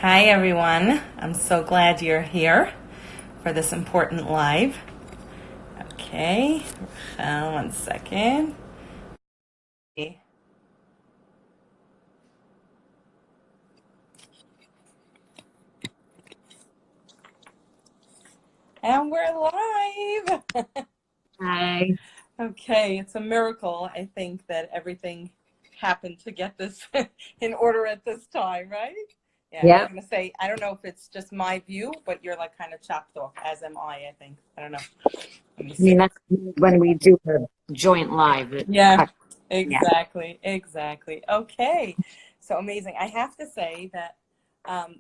Hi everyone, I'm so glad you're here for this important live. Okay, one second. And we're live. Hi. Okay, it's a miracle, I think, that everything happened to get this in order at this time, right? Yeah, I was Yep. gonna say, I don't know if it's just my view, but you're like kind of chopped off, as am I think. I don't know. Let me I see. mean, that's when we do a joint live. It Yeah, cuts. Yeah. exactly. Okay, so amazing. I have to say that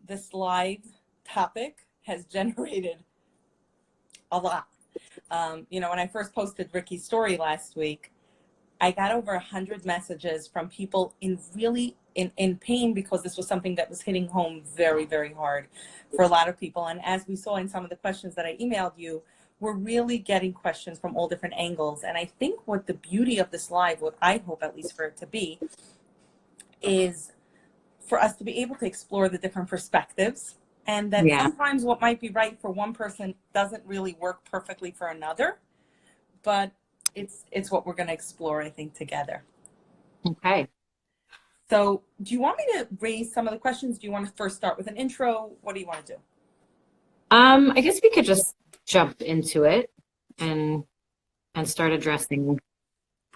this live topic has generated a lot. When I first posted Ricky's story last week, I got over 100 messages from people in pain because this was something that was hitting home very, very hard for a lot of people. And as we saw in some of the questions that I emailed you, we're really getting questions from all different angles. And I think what the beauty of this live, what I hope at least for it to be, is for us to be able to explore the different perspectives, and that Yeah. sometimes what might be right for one person doesn't really work perfectly for another, but it's what we're going to explore, I think, together. Okay. So do you want me to raise some of the questions? Do you want to first start with an intro? What do you want to do? I guess we could just jump into it and start addressing.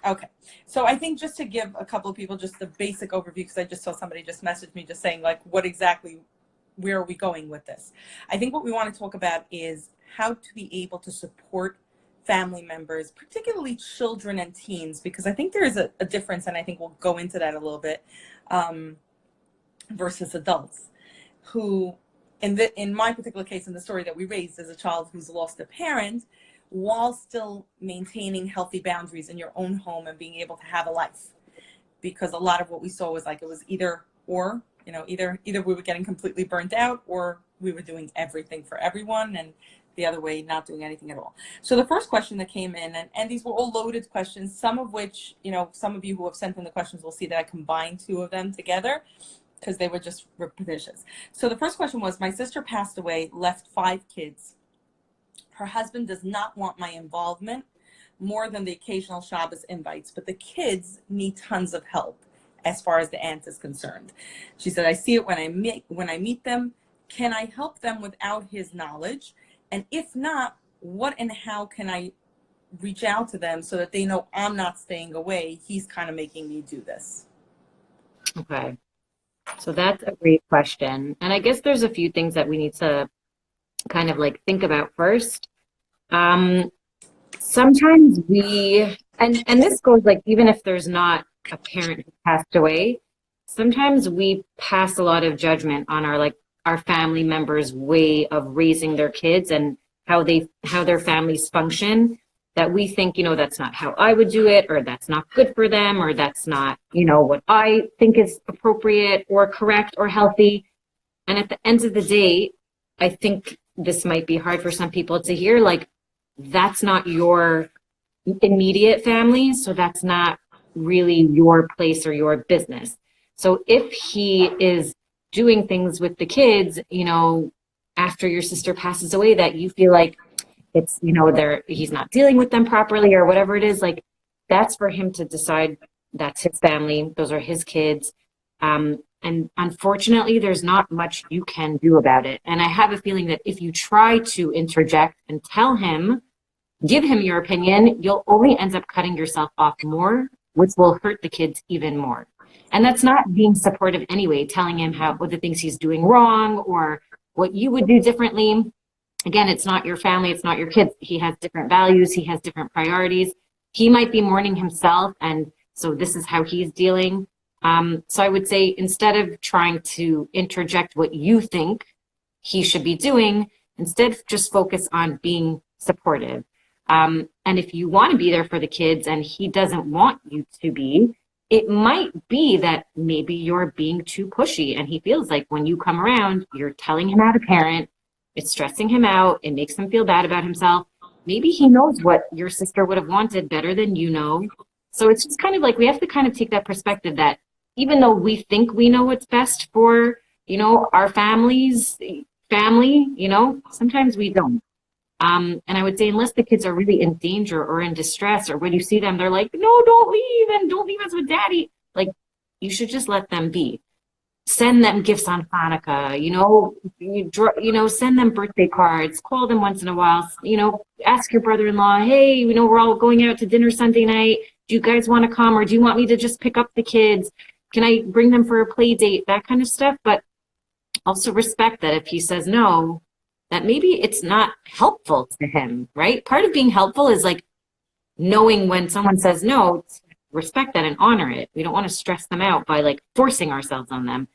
Okay. So I think just to give a couple of people just the basic overview, because I just saw somebody just message me just saying, like, where are we going with this? I think what we want to talk about is how to be able to support family members, particularly children and teens, because I think there is a difference, and I think we'll go into that a little bit, versus adults who, in my particular case, in the story that we raised, is a child who's lost a parent while still maintaining healthy boundaries in your own home and being able to have a life. Because a lot of what we saw was like, it was either or, either we were getting completely burnt out, or we were doing everything for everyone, and the other way, not doing anything at all. So the first question that came in, and these were all loaded questions, some of which, some of you who have sent in the questions will see that I combined two of them together because they were just repetitious. So the first question was, my sister passed away, left 5 kids. Her husband does not want my involvement more than the occasional Shabbos invites, but the kids need tons of help as far as the aunt is concerned. She said, I see it when I meet them. Can I help them without his knowledge? And if not, what and how can I reach out to them so that they know I'm not staying away? He's kind of making me do this. Okay. So that's a great question. And I guess there's a few things that we need to kind of like think about first. Sometimes and this goes like, even if there's not a parent who passed away, sometimes we pass a lot of judgment on our family members' way of raising their kids and how their families function, that we think, that's not how I would do it, or that's not good for them, or that's not, what I think is appropriate or correct or healthy. And at the end of the day, I think this might be hard for some people to hear, like, that's not your immediate family, so that's not really your place or your business. So if he is doing things with the kids, after your sister passes away, that you feel like it's, he's not dealing with them properly or whatever it is, like, that's for him to decide. That's his family. Those are his kids. And unfortunately, there's not much you can do about it. And I have a feeling that if you try to interject and tell him, give him your opinion, you'll only end up cutting yourself off more, which will hurt the kids even more. And that's not being supportive anyway, telling him what the things he's doing wrong or what you would do differently. Again, it's not your family, it's not your kids. He has different values, he has different priorities. He might be mourning himself, and so this is how he's dealing. So I would say, instead of trying to interject what you think he should be doing, instead just focus on being supportive. And if you want to be there for the kids and he doesn't want you to be, it might be that maybe you're being too pushy and he feels like when you come around, you're telling him how to parent, it's stressing him out, it makes him feel bad about himself. Maybe he knows what your sister would have wanted better than you know. So it's just kind of like, we have to kind of take that perspective that even though we think we know what's best for, our family, sometimes we don't. And I would say, unless the kids are really in danger or in distress, or when you see them, they're like, no, don't leave, and don't leave us with daddy. Like, you should just let them be. Send them gifts on Hanukkah, send them birthday cards, call them once in a while, ask your brother-in-law, hey, we're all going out to dinner Sunday night. Do you guys want to come? Or do you want me to just pick up the kids? Can I bring them for a play date? That kind of stuff. But also respect that if he says no, that maybe it's not helpful to him, right? Part of being helpful is like knowing when someone says no, respect that and honor it. We don't want to stress them out by like forcing ourselves on them.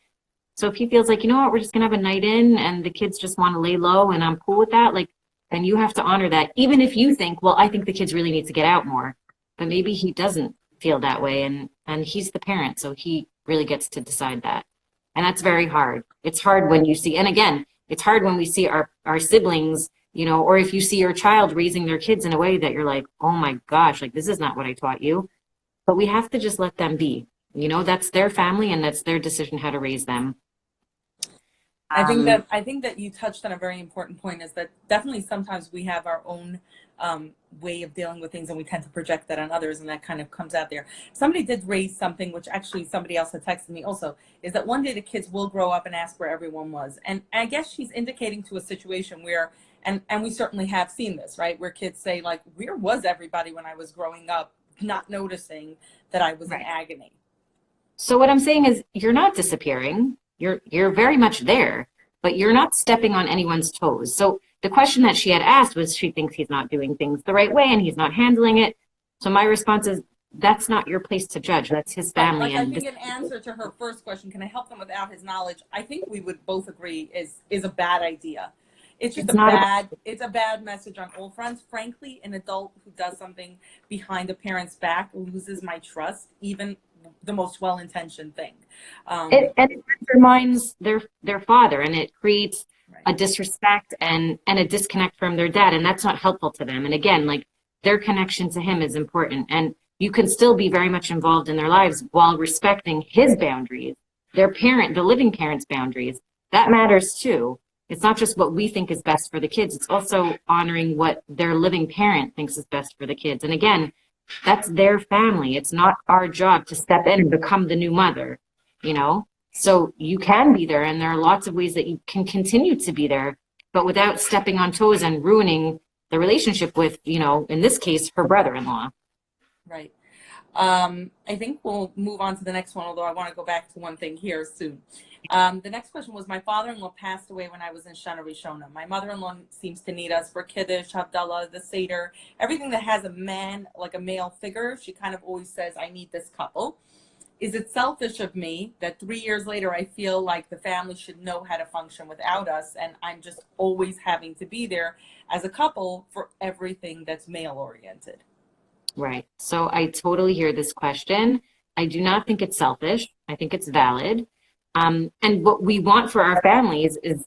So if he feels like, we're just going to have a night in and the kids just want to lay low and I'm cool with that, like, then you have to honor that. Even if you think, well, I think the kids really need to get out more, but maybe he doesn't feel that way. And he's the parent, so he really gets to decide that. And that's very hard. It's hard when you see, and again, it's hard when we see our siblings, or if you see your child raising their kids in a way that you're like, oh my gosh, like this is not what I taught you. But we have to just let them be. That's their family and that's their decision how to raise them. I think that you touched on a very important point, is that definitely sometimes we have our own way of dealing with things and we tend to project that on others, and that kind of comes out there. Somebody did raise something, which actually somebody else had texted me also, is that one day the kids will grow up and ask where everyone was. And I guess she's indicating to a situation where, and we certainly have seen this, right? Where kids say like, where was everybody when I was growing up, not noticing that I was in agony. So what I'm saying is you're not disappearing. You're very much there, but you're not stepping on anyone's toes. So the question that she had asked was, she thinks he's not doing things the right way and he's not handling it. So my response is, that's not your place to judge. That's his family. Like, I think in answer to her first question, can I help them without his knowledge? I think we would both agree is a bad idea. It's just it's a bad message on all fronts. Frankly, an adult who does something behind a parent's back loses my trust, even the most well-intentioned thing. It undermines their father, and it creates a disrespect and a disconnect from their dad, and that's not helpful to them. And again, like, their connection to him is important, and you can still be very much involved in their lives while respecting his boundaries, the living parent's boundaries. That matters too. It's not just what we think is best for the kids, it's also honoring what their living parent thinks is best for the kids. And again, that's their family. It's not our job to step in and become the new mother, So you can be there, and there are lots of ways that you can continue to be there, but without stepping on toes and ruining the relationship with, in this case, her brother-in-law. Right. I think we'll move on to the next one, although I want to go back to one thing here soon. The next question was, my father-in-law passed away when I was in Shana Rishona. My mother-in-law seems to need us for Kiddush, Havdalah, the Seder, everything that has a man, like a male figure. She kind of always says, I need this couple. Is it selfish of me that 3 years later I feel like the family should know how to function without us, and I'm just always having to be there as a couple for everything that's male-oriented? Right. So I totally hear this question. I do not think it's selfish. I think it's valid. And what we want for our families is,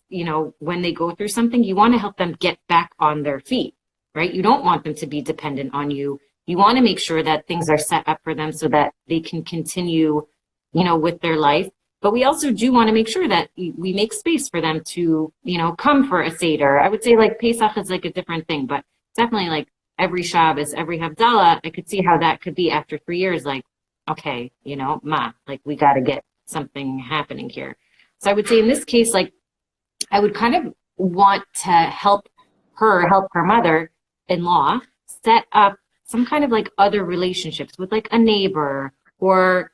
when they go through something, you want to help them get back on their feet, right? You don't want them to be dependent on you. You want to make sure that things are set up for them so that they can continue, with their life. But we also do want to make sure that we make space for them to, come for a Seder. I would say like Pesach is like a different thing, but definitely like every Shabbos, every Havdalah, I could see how that could be after 3 years, like, okay, like we got to get something happening here. So I would say in this case, like, I would kind of want to help her mother-in-law set up some kind of like other relationships with like a neighbor or,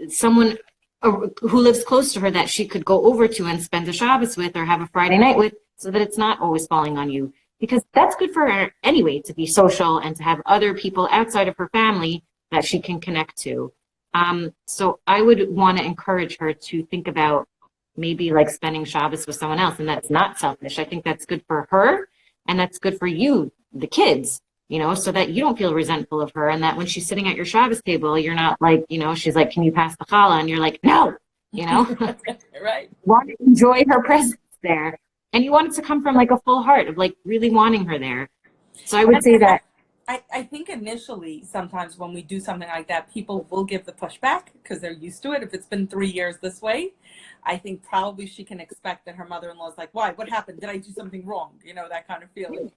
someone who lives close to her that she could go over to and spend the Shabbos with or have a Friday night with, so that it's not always falling on you. Because that's good for her anyway, to be social and to have other people outside of her family that she can connect to. So I would want to encourage her to think about maybe like spending Shabbos with someone else, and that's not selfish. I think that's good for her, and that's good for you, the kids, so that you don't feel resentful of her, and that when she's sitting at your Shabbos table, you're not like, she's like, can you pass the challah? And you're like, no, Right. Want to enjoy her presence there. And you want it to come from like a full heart of like really wanting her there. So I would say that. I think initially, sometimes when we do something like that, people will give the pushback because they're used to it. If it's been 3 years this way, I think probably she can expect that her mother-in-law is like, why? What happened? Did I do something wrong? You know, that kind of feeling.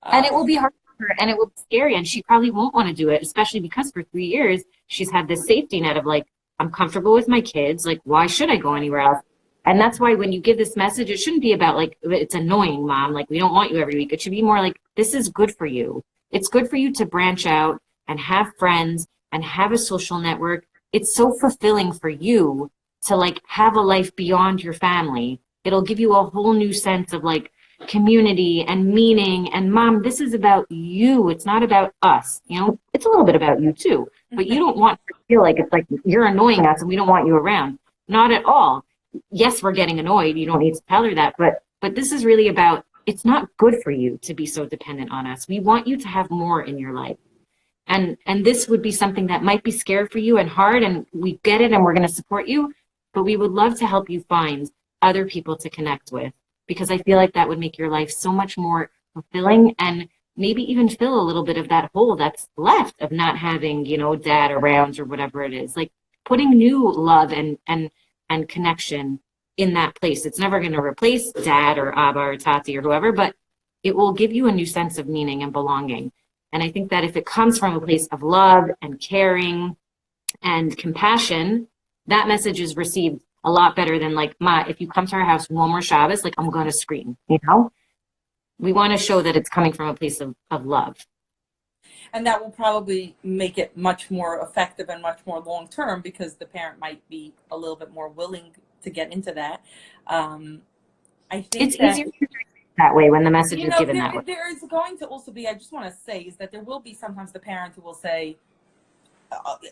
And it will be hard for her and it will be scary and she probably won't want to do it, especially because for 3 years she's had this safety net of like, I'm comfortable with my kids. Like, why should I go anywhere else? And that's why when you give this message, it shouldn't be about like, it's annoying, mom. Like, we don't want you every week. It should be more like, this is good for you. It's good for you to branch out and have friends and have a social network. It's so fulfilling for you to like have a life beyond your family. It'll give you a whole new sense of like community and meaning. And mom, this is about you. It's not about us. You know, it's a little bit about you too, but you don't want to feel like it's like you're annoying us and we don't want you around. Not at all. Yes, we're getting annoyed. You don't need to tell her that, but this is really about, it's not good for you to be so dependent on us. We want you to have more in your life. And this would be something that might be scary for you and hard, and we get it and we're going to support you, but we would love to help you find other people to connect with, because I feel like that would make your life so much more fulfilling and maybe even fill a little bit of that hole that's left of not having, you know, dad around or whatever it is. Like putting new love and connection in that place. It's never going to replace dad or Abba or Tati or whoever, but it will give you a new sense of meaning and belonging. And I think that if it comes from a place of love and caring and compassion, that message is received a lot better than like, Ma, if you come to our house one more Shabbos, like I'm going to scream, you know? We want to show that it's coming from a place of love. And that will probably make it much more effective and much more long-term because the parent might be a little bit more willing to get into that. I think it's easier that way when the message is given that way. There is going to also be, I just want to say, is that there will be sometimes the parent who will say,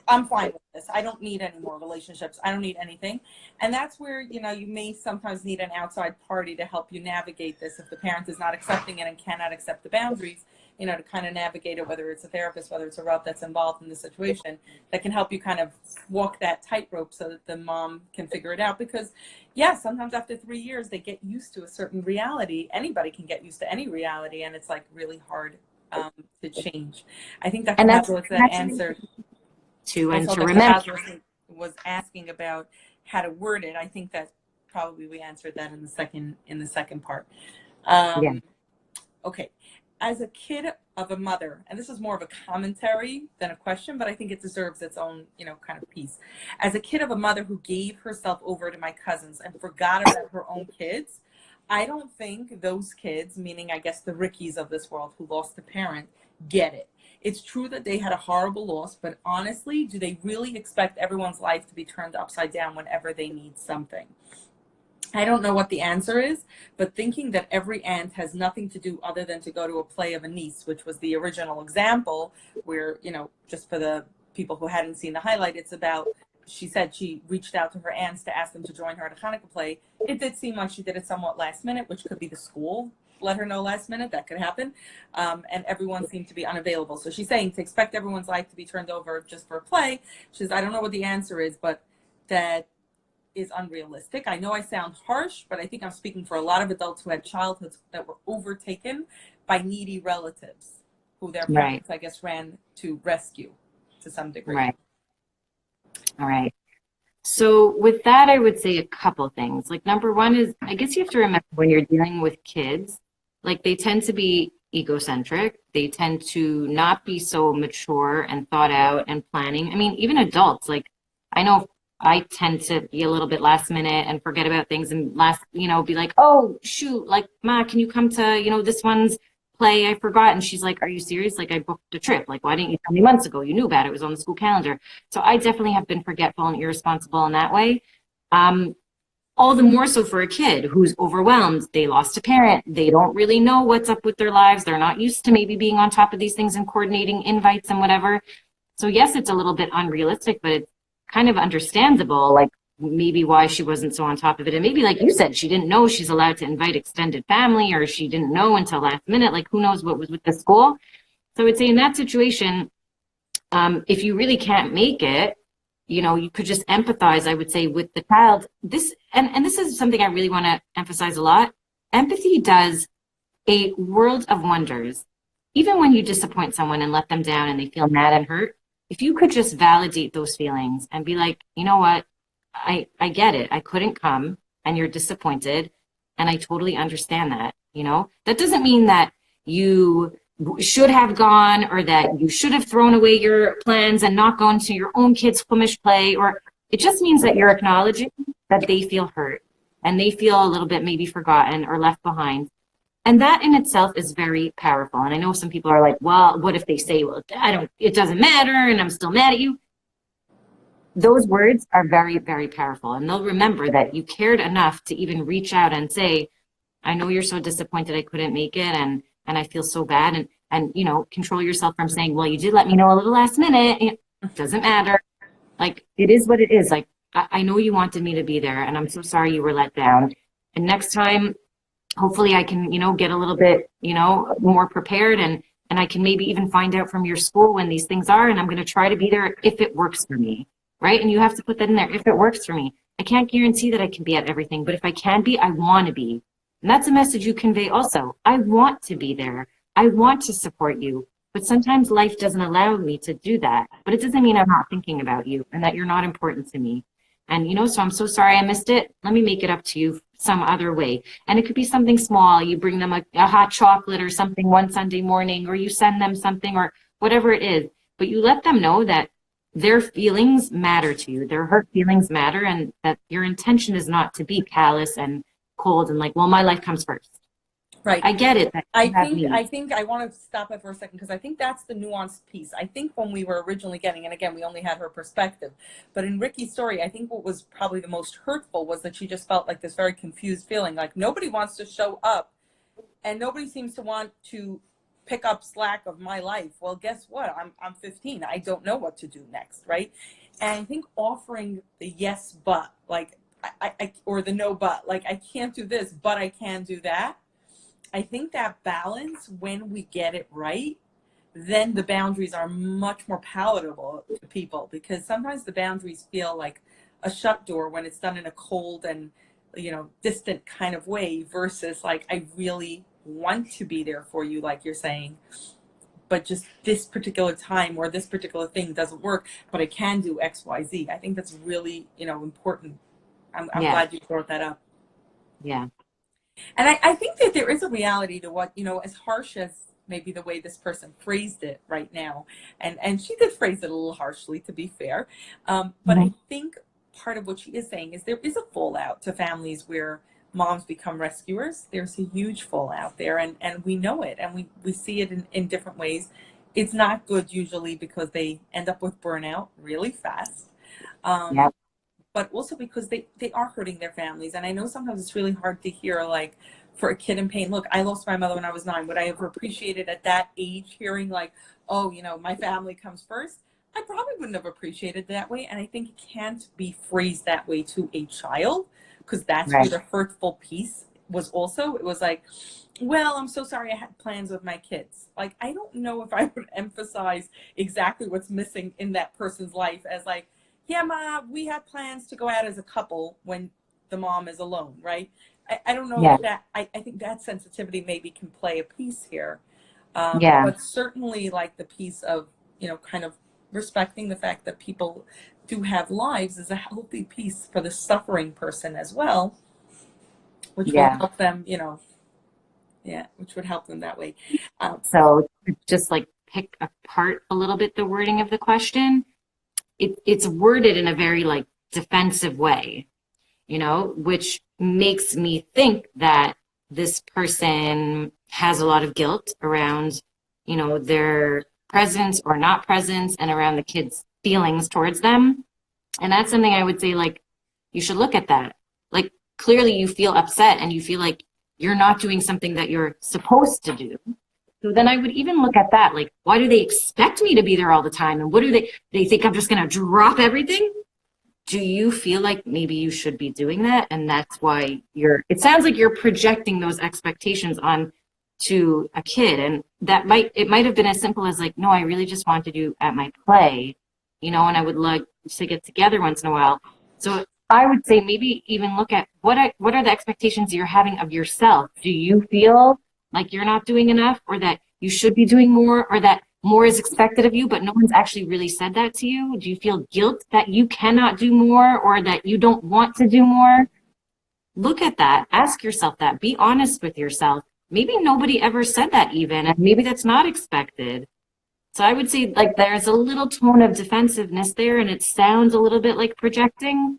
I'm fine with this. I don't need any more relationships. I don't need anything. And that's where, you know, you may sometimes need an outside party to help you navigate this if the parent is not accepting it and cannot accept the boundaries, you know, to kind of navigate it, whether it's a therapist, whether it's a rep that's involved in the situation that can help you kind of walk that tightrope so that the mom can figure it out. Because, yeah, sometimes after 3 years, they get used to a certain reality. Anybody can get used to any reality, and it's like really hard to change. I think that's that answer. And to remember, was asking about how to word it. I think that probably we answered that in the second part. Yeah. Okay. As a kid of a mother, and this is more of a commentary than a question, but I think it deserves its own, you know, kind of piece. As a kid of a mother who gave herself over to my cousins and forgot about her own kids, I don't think those kids, meaning I guess the Rickies of this world who lost a parent, get it. It's true that they had a horrible loss, but honestly, do they really expect everyone's life to be turned upside down whenever they need something? I don't know what the answer is, but thinking that every aunt has nothing to do other than to go to a play of a niece, which was the original example where, you know, just for the people who hadn't seen the highlight, it's about, she said she reached out to her aunts to ask them to join her at a Hanukkah play. It did seem like she did it somewhat last minute, which could be the school let her know last minute. That could happen. And everyone seemed to be unavailable. So she's saying to expect everyone's life to be turned over just for a play. She says, I don't know what the answer is, but that is unrealistic. I know I sound harsh, but I think I'm speaking for a lot of adults who had childhoods that were overtaken by needy relatives who their parents, I guess, ran to rescue to some degree. Right. All right. So with that, I would say a couple things. Like number one is, I guess you have to remember when you're dealing with kids, like they tend to be egocentric. They tend to not be so mature and thought out and planning. I mean, even adults, like I know I tend to be a little bit last minute and forget about things and be like, oh, shoot, like, Ma, can you come to, this one's play? I forgot. And she's like, are you serious? Like, I booked a trip. Like, why didn't you tell me months ago? You knew about it. It was on the school calendar. So I definitely have been forgetful and irresponsible in that way. All the more so for a kid who's overwhelmed. They lost a parent. They don't really know what's up with their lives. They're not used to maybe being on top of these things and coordinating invites and whatever. So yes, it's a little bit unrealistic, but it's kind of understandable, like maybe why she wasn't so on top of it. And maybe, like you said, she didn't know she's allowed to invite extended family, or she didn't know until last minute, like who knows what was with the school. So I would say in that situation, if you really can't make it, you could just empathize, I would say, with the child. This is something I really want to emphasize a lot. Empathy does a world of wonders even when you disappoint someone and let them down and they feel mad and hurt, if you could just validate those feelings and be like, you know what, I get it. I couldn't come and you're disappointed. And I totally understand that, you know, that doesn't mean that you should have gone or that you should have thrown away your plans and not gone to your own kids' Flemish play, or it just means that you're acknowledging that they feel hurt and they feel a little bit maybe forgotten or left behind. And that in itself is very powerful. And I know some people are like, well, what if they say, well, it doesn't matter and I'm still mad at you? Those words are very, very powerful. And they'll remember that you cared enough to even reach out and say, I know you're so disappointed I couldn't make it and I feel so bad. And you know, control yourself from saying, well, you did let me know a little last minute. It doesn't matter. Like, it is what it is. Like, I know you wanted me to be there and I'm so sorry you were let down. And next time, hopefully I can, you know, get a little bit, you know, more prepared and I can maybe even find out from your school when these things are, and I'm going to try to be there if it works for me, right? And you have to put that in there, if it works for me. I can't guarantee that I can be at everything, but if I can be, I want to be. And that's a message you convey also. I want to be there. I want to support you, but sometimes life doesn't allow me to do that. But it doesn't mean I'm not thinking about you and that you're not important to me. And, you know, so I'm so sorry I missed it. Let me make it up to you some other way. And it could be something small. You bring them a hot chocolate or something one Sunday morning, or you send them something or whatever it is. But you let them know that their feelings matter to you. Their hurt feelings matter, and that your intention is not to be callous and cold and like, well, my life comes first. Right. I get it. I think I want to stop it for a second because I think that's the nuanced piece. I think when we were originally getting, and again, we only had her perspective, but in Ricky's story, I think what was probably the most hurtful was that she just felt like this very confused feeling, like nobody wants to show up and nobody seems to want to pick up slack of my life. Well, guess what? I'm 15. I don't know what to do next, right? And I think offering the yes, but, like, I or the no, but, like, I can't do this, but I can do that. I think that balance, when we get it right, then the boundaries are much more palatable to people, because sometimes the boundaries feel like a shut door when it's done in a cold and, you know, distant kind of way, versus like, I really want to be there for you, like you're saying, but just this particular time or this particular thing doesn't work, but I can do X, Y, Z. I think that's really, you know, important. I'm glad you brought that up. Yeah. And I think that there is a reality to what, you know, as harsh as maybe the way this person phrased it right now, and she did phrase it a little harshly, to be fair, but I think part of what she is saying is there is a fallout to families where moms become rescuers. There's a huge fallout there, and we know it, and we see it in different ways. It's not good usually because they end up with burnout really fast. But also because they are hurting their families. And I know sometimes it's really hard to hear, like, for a kid in pain, look, I lost my mother when I was 9. Would I have appreciated at that age hearing like, oh, you know, my family comes first? I probably wouldn't have appreciated that way. And I think it can't be phrased that way to a child, because that's where the hurtful piece was also. It was like, well, I'm so sorry I had plans with my kids. Like, I don't know if I would emphasize exactly what's missing in that person's life as like, yeah, Ma, we had plans to go out as a couple when the mom is alone, right? I don't know if that, I think that sensitivity maybe can play a piece here. But certainly like the piece of, you know, kind of respecting the fact that people do have lives is a healthy piece for the suffering person as well, which will help them, you know, which would help them that way. So just like pick apart a little bit the wording of the question. It's worded in a very like defensive way, you know, which makes me think that this person has a lot of guilt around, you know, their presence or not presence and around the kids' feelings towards them. And that's something I would say, like, you should look at that. Like, clearly you feel upset and you feel like you're not doing something that you're supposed to do. So then I would even look at that, like, why do they expect me to be there all the time? And what do they think I'm just going to drop everything? Do you feel like maybe you should be doing that? And that's why it sounds like you're projecting those expectations on to a kid. And it might have been as simple as like, no, I really just wanted you at my play, you know, and I would like to get together once in a while. So I would say maybe even look at what are the expectations you're having of yourself? Do you feel like you're not doing enough, or that you should be doing more, or that more is expected of you, but no one's actually really said that to you? Do you feel guilt that you cannot do more, or that you don't want to do more? Look at that. Ask yourself that. Be honest with yourself. Maybe nobody ever said that even, and maybe that's not expected. So I would say, like, there's a little tone of defensiveness there, and it sounds a little bit like projecting.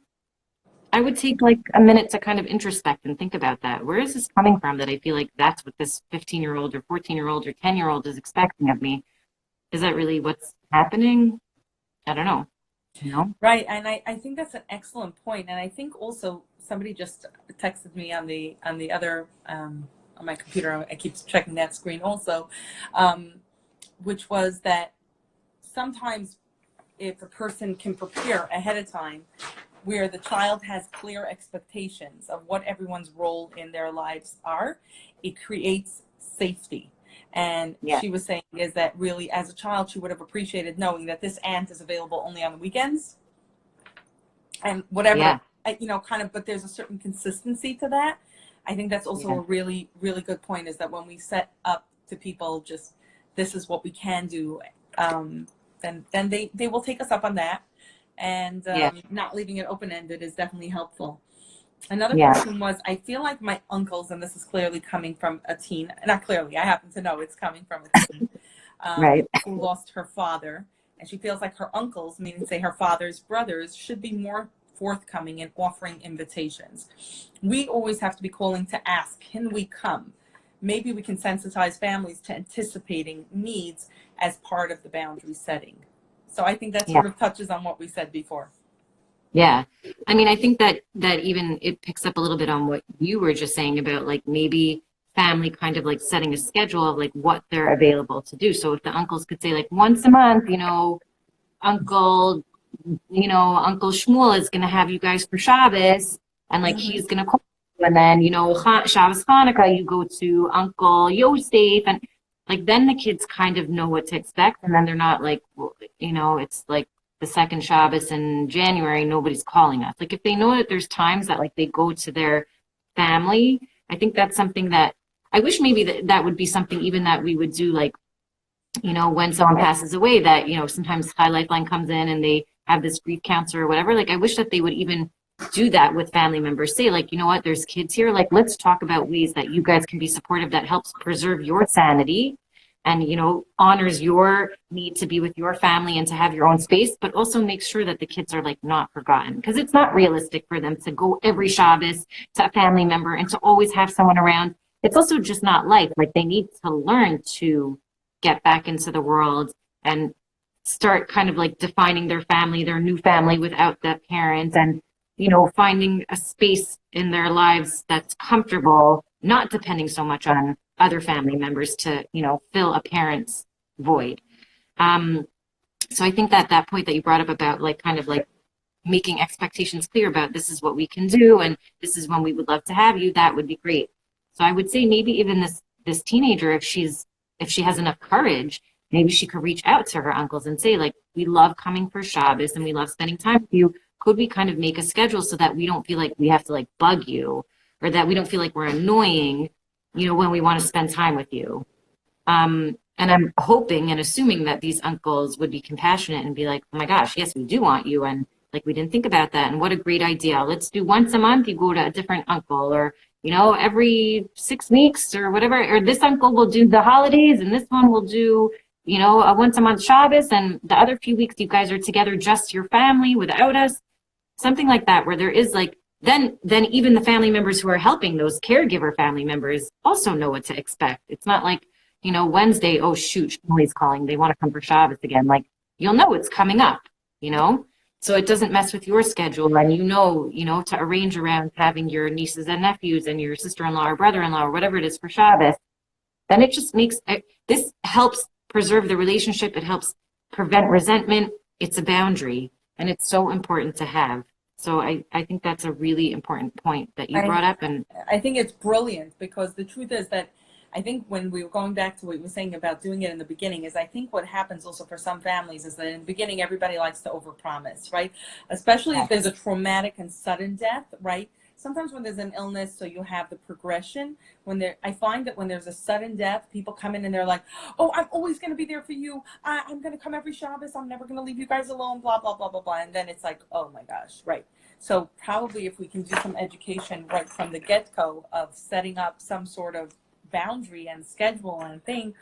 I would take like a minute to kind of introspect and think about that. Where is this coming from, that I feel like that's what this 15-year-old or 14-year-old or 10-year-old is expecting of me? Is that really what's happening? I don't know. You know? Right. And I think that's an excellent point. And I think also somebody just texted me on the other on my computer. I keep checking that screen also, which was that sometimes if a person can prepare ahead of time, where the child has clear expectations of what everyone's role in their lives are, it creates safety. And she was saying is that really, as a child, she would have appreciated knowing that this aunt is available only on the weekends and whatever, you know, kind of, but there's a certain consistency to that. I think that's also a really, really good point, is that when we set up to people, just this is what we can do, then they will take us up on that. And not leaving it open-ended is definitely helpful. Another question was, I feel like my uncles, and this is clearly coming from a teen, not clearly, I happen to know it's coming from a teen, who lost her father. And she feels like her uncles, meaning say her father's brothers, should be more forthcoming in offering invitations. We always have to be calling to ask, can we come? Maybe we can sensitize families to anticipating needs as part of the boundary setting. So I think that sort of touches on what we said before. Yeah. I mean, I think that even it picks up a little bit on what you were just saying about, like, maybe family kind of like setting a schedule of like what they're available to do. So if the uncles could say like once a month, you know, Uncle Shmuel is going to have you guys for Shabbos, and like he's going to call you, and then, you know, Shabbos Hanukkah, you go to Uncle Yosef, and like then the kids kind of know what to expect, and then they're not like, you know, it's like the second Shabbos in January, nobody's calling us. Like if they know that there's times that like they go to their family, I think that's something that I wish maybe that would be something even that we would do, like, you know, when someone passes away, that, you know, sometimes High Lifeline comes in and they have this grief counselor or whatever. Like I wish that they would even do that with family members. Say like, you know what, there's kids here, like let's talk about ways that you guys can be supportive, that helps preserve your sanity and, you know, honors your need to be with your family and to have your own space, but also make sure that the kids are like not forgotten, because it's not realistic for them to go every Shabbos to a family member and to always have someone around. It's also just not life. Like they need to learn to get back into the world and start kind of like defining their family, their new family without the parents, and, you know, finding a space in their lives that's comfortable, not depending so much on other family members to, you know, fill a parent's void. So I think that point that you brought up about like kind of like making expectations clear about this is what we can do and this is when we would love to have you, that would be great. So I would say maybe even this teenager, if she has enough courage, maybe she could reach out to her uncles and say like, we love coming for Shabbos and we love spending time with you. Could we kind of make a schedule so that we don't feel like we have to like bug you, or that we don't feel like we're annoying, you know, when we want to spend time with you. And I'm hoping and assuming that these uncles would be compassionate and be like, oh my gosh, yes, we do want you. And like, we didn't think about that. And what a great idea. Let's do once a month, you go to a different uncle, or, you know, every 6 weeks or whatever, or this uncle will do the holidays and this one will do, you know, a once a month Shabbos, and the other few weeks you guys are together, just your family without us. Something like that, where there is like, then even the family members who are helping, those caregiver family members, also know what to expect. It's not like, you know, Wednesday, oh shoot, Shmuley's calling, they want to come for Shabbos again. Like, you'll know it's coming up, you know? So it doesn't mess with your schedule, and you know, to arrange around having your nieces and nephews and your sister-in-law or brother-in-law or whatever it is for Shabbos. Then it just makes, this helps preserve the relationship. It helps prevent resentment. It's a boundary, and it's so important to have. So I think that's a really important point that you brought up. And I think it's brilliant, because the truth is that I think when we were going back to what you were saying about doing it in the beginning, is I think what happens also for some families is that in the beginning, everybody likes to overpromise, right? Especially if there's a traumatic and sudden death, right? sometimes when there's an illness, so you have the progression. I find that when there's a sudden death, people come in and they're like, oh, I'm always going to be there for you. I'm going to come every Shabbos. I'm never going to leave you guys alone, blah, blah, blah, blah, blah. And then it's like, oh my gosh, right. So probably if we can do some education right from the get-go of setting up some sort of boundary and schedule and thing,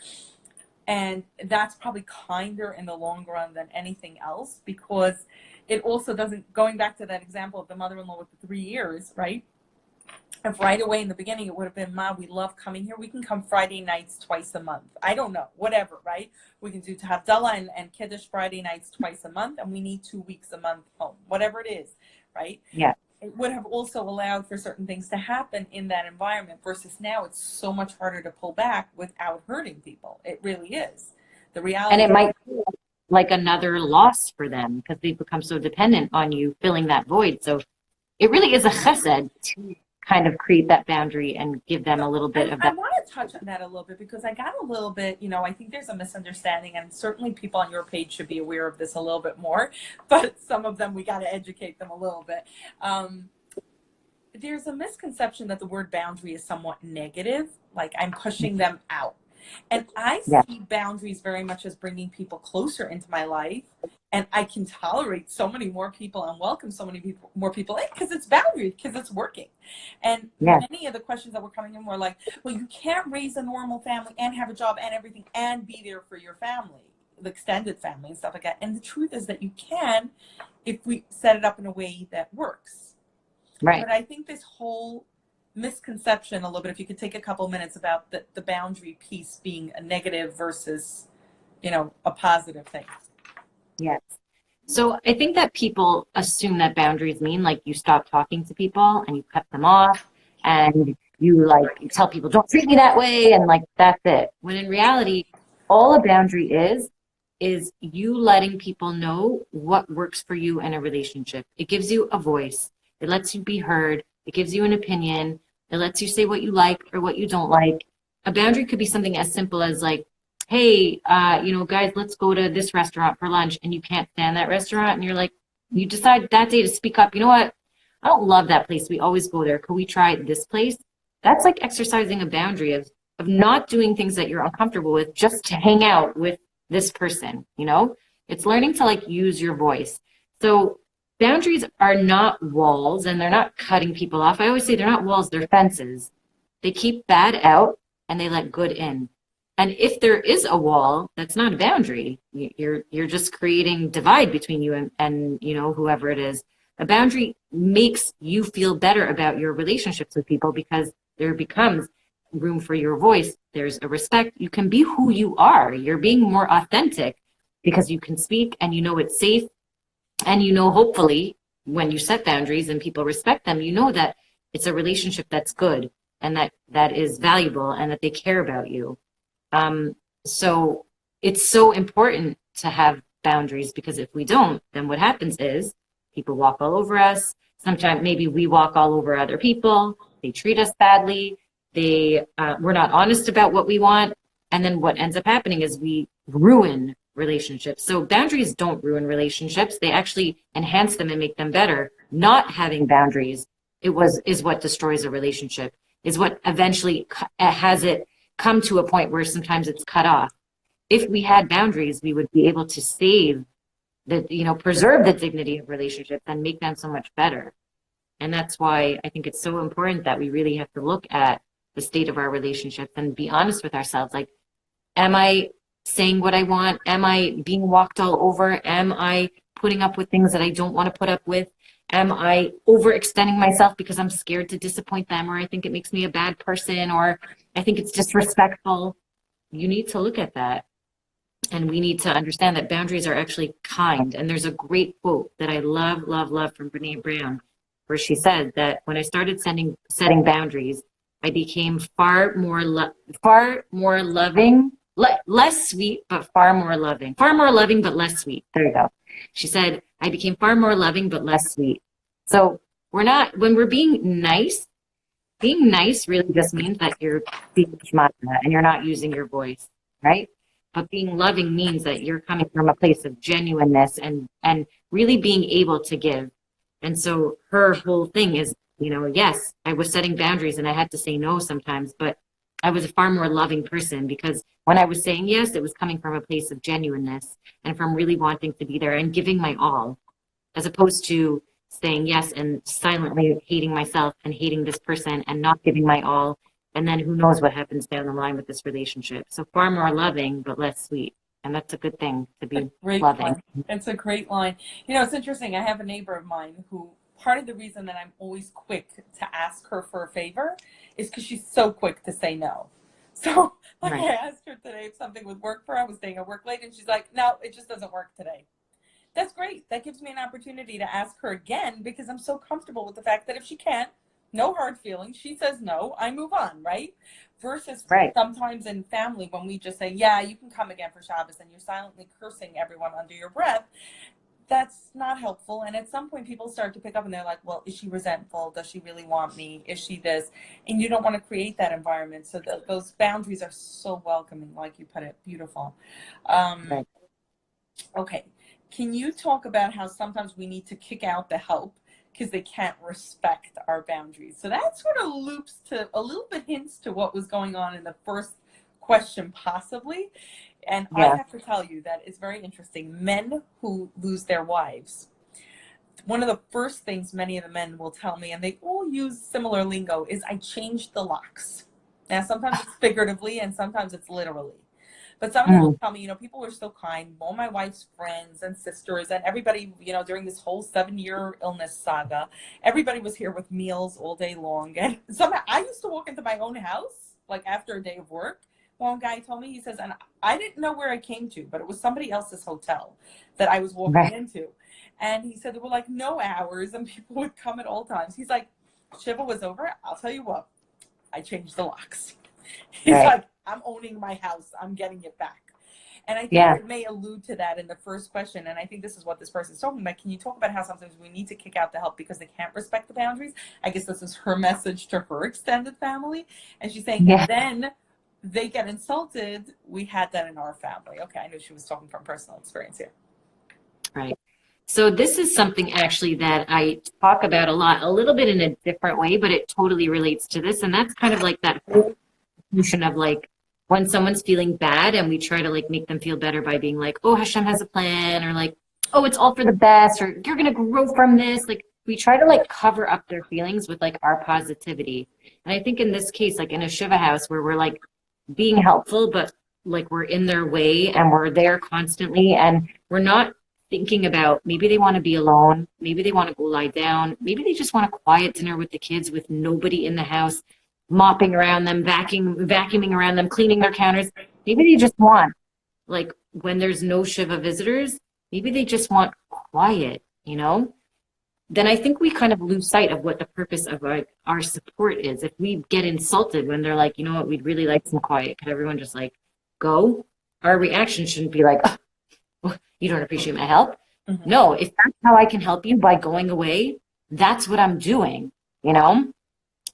and that's probably kinder in the long run than anything else, because it also doesn't, going back to that example of the mother-in-law with the 3 years, right? If right away in the beginning it would have been, Ma, we love coming here. We can come Friday nights twice a month. I don't know, whatever, right? We can do Havdalah and Kiddush Friday nights twice a month, and we need 2 weeks a month home, whatever it is, right? Yeah. It would have also allowed for certain things to happen in that environment, versus now it's so much harder to pull back without hurting people. It really is. The reality. And it might feel like another loss for them because they've become so dependent on you filling that void. So it really is a chesed to kind of create that boundary and give them a little bit of that. I want to touch on that a little bit, because I got a little bit, I think there's a misunderstanding, and certainly people on your page should be aware of this a little bit more, but some of them, we got to educate them a little bit. There's a misconception that the word boundary is somewhat negative, like I'm pushing them out. And I see boundaries very much as bringing people closer into my life, and I can tolerate so many more people and welcome so many more people in because it's boundaries, because it's working. And many of the questions that were coming in were like, well, you can't raise a normal family and have a job and everything and be there for your family, the extended family and stuff like that. And the truth is that you can, if we set it up in a way that works. Right. But I think this whole misconception a little bit, if you could take a couple minutes about the boundary piece being a negative versus, a positive thing. Yes. So I think that people assume that boundaries mean like you stop talking to people and you cut them off and you tell people don't treat me that way and that's it. When in reality, all a boundary is you letting people know what works for you in a relationship. It gives you a voice. It lets you be heard. It gives you an opinion. It lets you say what you like or what you don't like. A boundary could be something as simple as hey, guys, let's go to this restaurant for lunch, and you can't stand that restaurant. And you're like, you decide that day to speak up. You know what? I don't love that place. We always go there. Could we try this place? That's like exercising a boundary of not doing things that you're uncomfortable with just to hang out with this person. It's learning to use your voice. So boundaries are not walls, and they're not cutting people off. I always say they're not walls, they're fences. They keep bad out and they let good in. And if there is a wall, that's not a boundary. You're just creating divide between you and whoever it is. A boundary makes you feel better about your relationships with people because there becomes room for your voice. There's a respect. You can be who you are. You're being more authentic because you can speak and it's safe. And hopefully when you set boundaries and people respect them, that it's a relationship that's good and that is valuable and that they care about you. So it's so important to have boundaries, because if we don't, then what happens is people walk all over us. Sometimes maybe we walk all over other people. They treat us badly. We're not honest about what we want. And then what ends up happening is we ruin relationships. So boundaries don't ruin relationships. They actually enhance them and make them better. Not having boundaries is what destroys a relationship, is what eventually has it come to a point where sometimes it's cut off. If we had boundaries, we would be able to preserve the dignity of relationships and make them so much better. And that's why I think it's so important that we really have to look at the state of our relationships and be honest with ourselves. Am I saying what I want? Am I being walked all over? Am I putting up with things that I don't want to put up with? Am I overextending myself because I'm scared to disappoint them, or I think it makes me a bad person, or I think it's disrespectful? You need to look at that. And we need to understand that boundaries are actually kind. And there's a great quote that I love, love, love from Brene Brown, where she said that when I started setting boundaries, I became far more loving, less sweet, but far more loving. Far more loving, but less sweet. There you go. She said, I became far more loving, but less sweet. So when we're being nice really just means that you're being smart and you're not using your voice, right? But being loving means that you're coming from a place of genuineness and really being able to give. And so her whole thing is Yes, I was setting boundaries and I had to say no sometimes, but I was a far more loving person because when I was saying yes, it was coming from a place of genuineness and from really wanting to be there and giving my all, as opposed to saying yes and silently hating myself and hating this person and not giving my all. And then who knows what happens down the line with this relationship. So far more loving, but less sweet. And that's a good thing to be loving. Line. It's a great line. It's interesting. I have a neighbor of mine who, part of the reason that I'm always quick to ask her for a favor is because she's so quick to say no. So like right. I asked her today if something would work for her. I was staying at work late and she's like, no, it just doesn't work today. That's great. That gives me an opportunity to ask her again because I'm so comfortable with the fact that if she can't, no hard feelings, she says no, I move on, right? Versus right. Sometimes in family when we just say, yeah, you can come again for Shabbos and you're silently cursing everyone under your breath, that's not helpful. And at some point people start to pick up and they're like, well, is she resentful? Does she really want me? Is she this? And you don't want to create that environment. So those boundaries are so welcoming, like you put it. Beautiful. Right. Okay. Can you talk about how sometimes we need to kick out the help because they can't respect our boundaries? So that sort of loops to a little bit hints to what was going on in the first question possibly. And yeah. I have to tell you that it's very interesting. Men who lose their wives, one of the first things many of the men will tell me, and they all use similar lingo, is I changed the locks. Now, sometimes it's figuratively and sometimes it's literally. But some of them will tell me, people were so kind. All my wife's friends and sisters and everybody, during this whole 7-year illness saga, everybody was here with meals all day long. And somehow I used to walk into my own house, like after a day of work. One guy told me, he says, and I didn't know where I came to, but it was somebody else's hotel that I was walking into. And he said there were like no hours and people would come at all times. He's like, Shiva was over. I'll tell you what, I changed the locks. He's like, I'm owning my house. I'm getting it back. And I think it may allude to that in the first question. And I think this is what this person's talking about. Can you talk about how sometimes we need to kick out the help because they can't respect the boundaries? I guess this is her message to her extended family. And she's saying, and then they get insulted. We had that in our family. Okay, I knew she was talking from personal experience here. Right. So this is something actually that I talk about a lot, a little bit in a different way, but it totally relates to this. And that's kind of like that whole notion of like, when someone's feeling bad and we try to like make them feel better by being like, oh, Hashem has a plan, or like, oh, it's all for the best, or you're going to grow from this. Like we try to like cover up their feelings with like our positivity. And I think in this case, like in a Shiva house where we're like being helpful, but like we're in their way and we're there constantly and we're not thinking about maybe they want to be alone. Maybe they want to go lie down. Maybe they just want a quiet dinner with the kids with nobody in the house, mopping around them, vacuuming around them, cleaning their counters. Maybe they just want, like when there's no Shiva visitors, maybe they just want quiet, Then I think we kind of lose sight of what the purpose of our support is. If we get insulted when they're like, you know what, we'd really like some quiet, could everyone just like go? Our reaction shouldn't be like, oh, you don't appreciate my help? Mm-hmm. No, if that's how I can help you by going away, that's what I'm doing,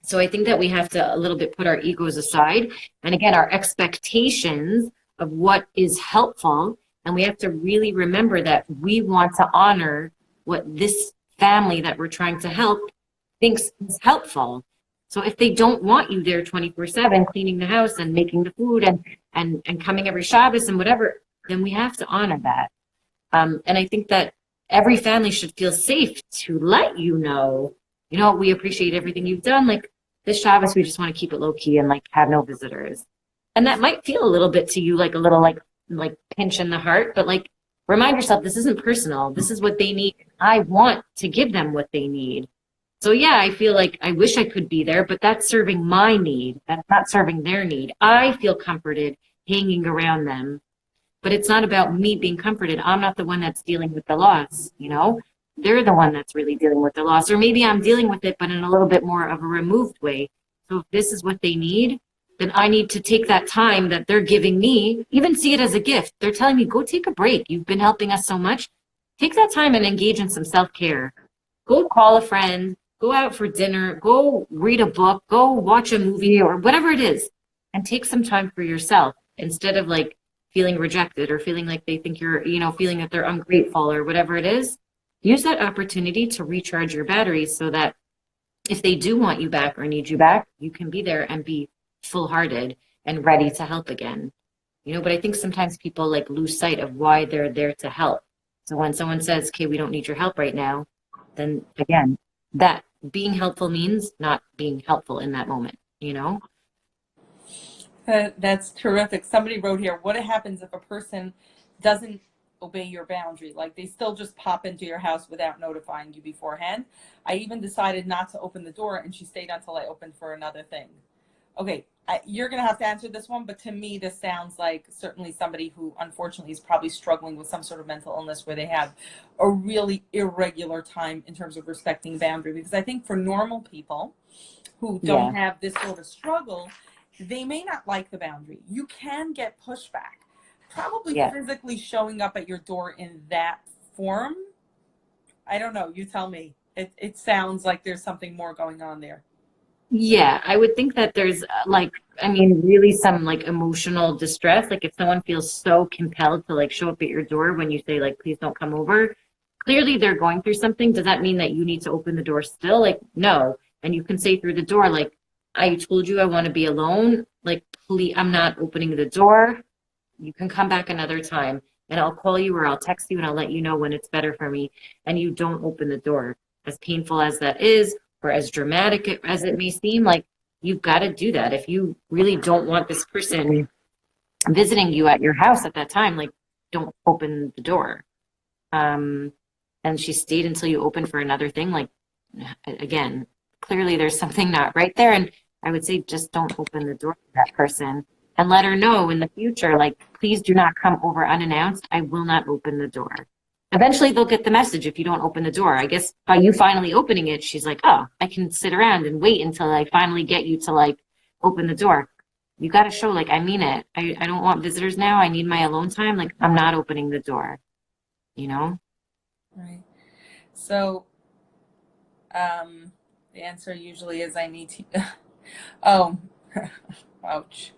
So I think that we have to a little bit put our egos aside. And again, our expectations of what is helpful. And we have to really remember that we want to honor what this family that we're trying to help thinks is helpful. So if they don't want you there 24/7 cleaning the house and making the food and coming every Shabbos and whatever, then we have to honor that. And I think that every family should feel safe to let you know, we appreciate everything you've done. Like, this Shabbos, we just want to keep it low key and like have no visitors. And that might feel a little bit to you like a little like pinch in the heart, but like remind yourself, this isn't personal. This is what they need. I want to give them what they need. So yeah, I feel like I wish I could be there, but that's serving my need. That's not serving their need. I feel comforted hanging around them, but it's not about me being comforted. I'm not the one that's dealing with the loss, They're the one that's really dealing with the loss. Or maybe I'm dealing with it, but in a little bit more of a removed way. So if this is what they need, then I need to take that time that they're giving me, even see it as a gift. They're telling me, go take a break. You've been helping us so much. Take that time and engage in some self-care. Go call a friend, go out for dinner, go read a book, go watch a movie or whatever it is, and take some time for yourself instead of like feeling rejected or feeling like they think you're, feeling that they're ungrateful or whatever it is. Use that opportunity to recharge your batteries so that if they do want you back or need you back, you can be there and be full-hearted and ready to help again. But I think sometimes people like lose sight of why they're there to help. So when someone says, okay, we don't need your help right now, then again, that being helpful means not being helpful in that moment, That's terrific. Somebody wrote here, what happens if a person doesn't obey your boundary? Like they still just pop into your house without notifying you beforehand. I even decided not to open the door and she stayed until I opened for another thing. Okay, you're going to have to answer this one, but to me, this sounds like certainly somebody who unfortunately is probably struggling with some sort of mental illness where they have a really irregular time in terms of respecting boundary. Because I think for normal people who don't have this sort of struggle, they may not like the boundary. You can get pushback. Probably physically showing up at your door in that form. I don't know. You tell me. It sounds like there's something more going on there. Yeah, I would think that there's really some like emotional distress. Like if someone feels so compelled to like show up at your door when you say like, please don't come over, clearly they're going through something. Does that mean that you need to open the door still? Like, no. And you can say through the door, like, I told you I want to be alone. Like, please, I'm not opening the door. You can come back another time and I'll call you or I'll text you and I'll let you know when it's better for me. And you don't open the door. As painful as that is, or as dramatic as it may seem, like you've got to do that. If you really don't want this person visiting you at your house at that time, like don't open the door. And she stayed until you opened for another thing. Like, again, clearly there's something not right there. And I would say just don't open the door to that person and let her know in the future, like, please do not come over unannounced. I will not open the door. Eventually they'll get the message if you don't open the door. I guess by you finally opening it, she's like, oh, I can sit around and wait until I finally get you to like open the door. You got to show like, I mean it. I don't want visitors now. I need my alone time. Like I'm not opening the door, Right. So the answer usually is I need to, oh, ouch.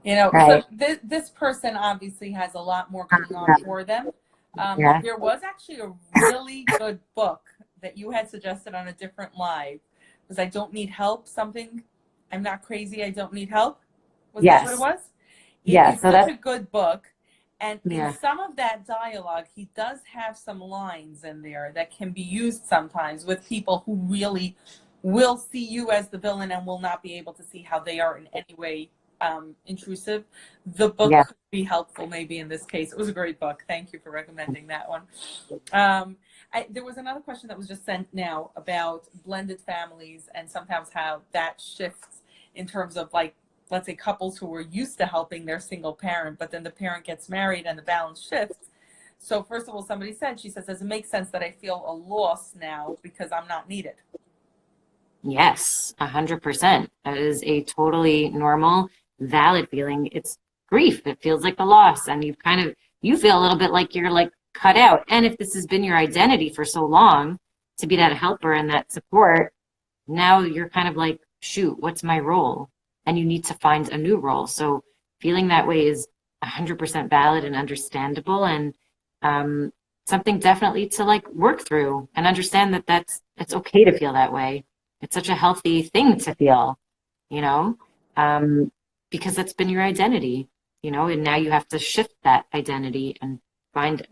Right. So this person obviously has a lot more going on for them. There was actually a really good book that you had suggested on a different live. It was I Don't Need Help, something. I'm not crazy, I don't need help. Was that what it was? It's such a good book. And in some of that dialogue, he does have some lines in there that can be used sometimes with people who really will see you as the villain and will not be able to see how they are in any way intrusive. The book could be helpful maybe in this case. It was a great book. Thank you for recommending that one. There was another question that was just sent now about blended families and sometimes how that shifts in terms of like, let's say couples who were used to helping their single parent, but then the parent gets married and the balance shifts. So first of all, somebody said, she says, does it make sense that I feel a loss now because I'm not needed? Yes, 100%. That is a totally normal, valid feeling. It's grief. It feels like a loss. And you feel a little bit like you're like cut out. And if this has been your identity for so long to be that helper and that support, now you're kind of like, shoot, what's my role? And you need to find a new role. So feeling that way is 100% valid and understandable. And something definitely to like work through and understand that it's okay to feel that way. It's such a healthy thing to feel, because that's been your identity, and now you have to shift that identity and find,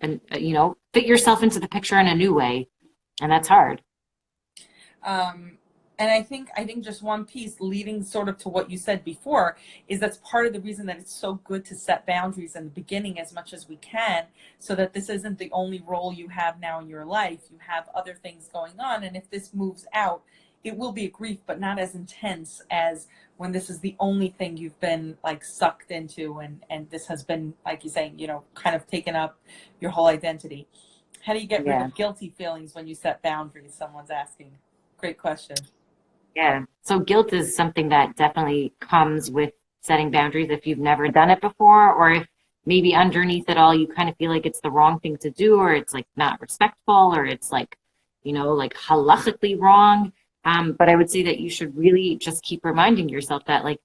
fit yourself into the picture in a new way. And that's hard. And I think just one piece leading sort of to what you said before is that's part of the reason that it's so good to set boundaries in the beginning as much as we can, so that this isn't the only role you have now in your life. You have other things going on. And if this moves out, it will be a grief, but not as intense as when this is the only thing you've been like sucked into. And this has been, like you're saying, kind of taken up your whole identity. How do you get rid of guilty feelings when you set boundaries? Someone's asking. Great question. Yeah. So guilt is something that definitely comes with setting boundaries if you've never done it before, or if maybe underneath it all, you kind of feel like it's the wrong thing to do, or it's like not respectful, or it's like, like halachically wrong. But I would say that you should really just keep reminding yourself that like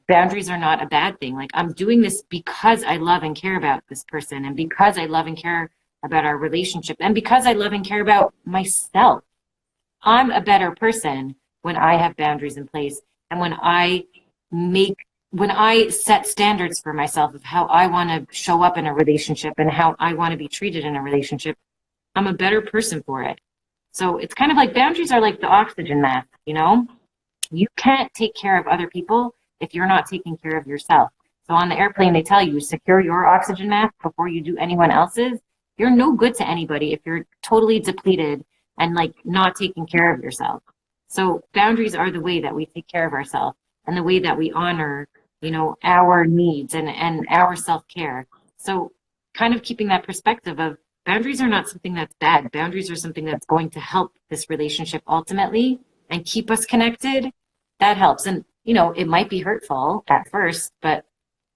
boundaries are not a bad thing. Like I'm doing this because I love and care about this person, and because I love and care about our relationship, and because I love and care about myself. I'm a better person when I have boundaries in place, and when I set standards for myself of how I want to show up in a relationship and how I want to be treated in a relationship, I'm a better person for it. So it's kind of like boundaries are like the oxygen mask, you know? You can't take care of other people if you're not taking care of yourself. So on the airplane, they tell you, secure your oxygen mask before you do anyone else's. You're no good to anybody if you're totally depleted and like not taking care of yourself. So boundaries are the way that we take care of ourselves and the way that we honor, you know, our needs and our self-care. So kind of keeping that perspective of boundaries are not something that's bad. Boundaries are something that's going to help this relationship ultimately and keep us connected. That helps. And, you know, it might be hurtful at first, but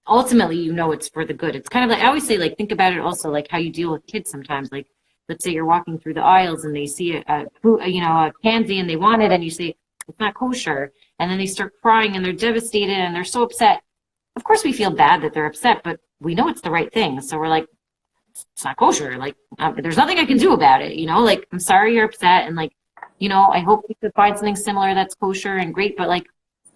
ultimately, you know, it's for the good. It's kind of like, I always say, like, think about it also like how you deal with kids sometimes. Like, let's say you're walking through the aisles and they see a candy and they want it, and you say, it's not kosher. And then they start crying and they're devastated and they're so upset. Of course, we feel bad that they're upset, but we know it's the right thing. So we're like, it's not kosher. Like, there's nothing I can do about it. You know, like, I'm sorry you're upset. And like, you know, I hope we could find something similar that's kosher and great, but like,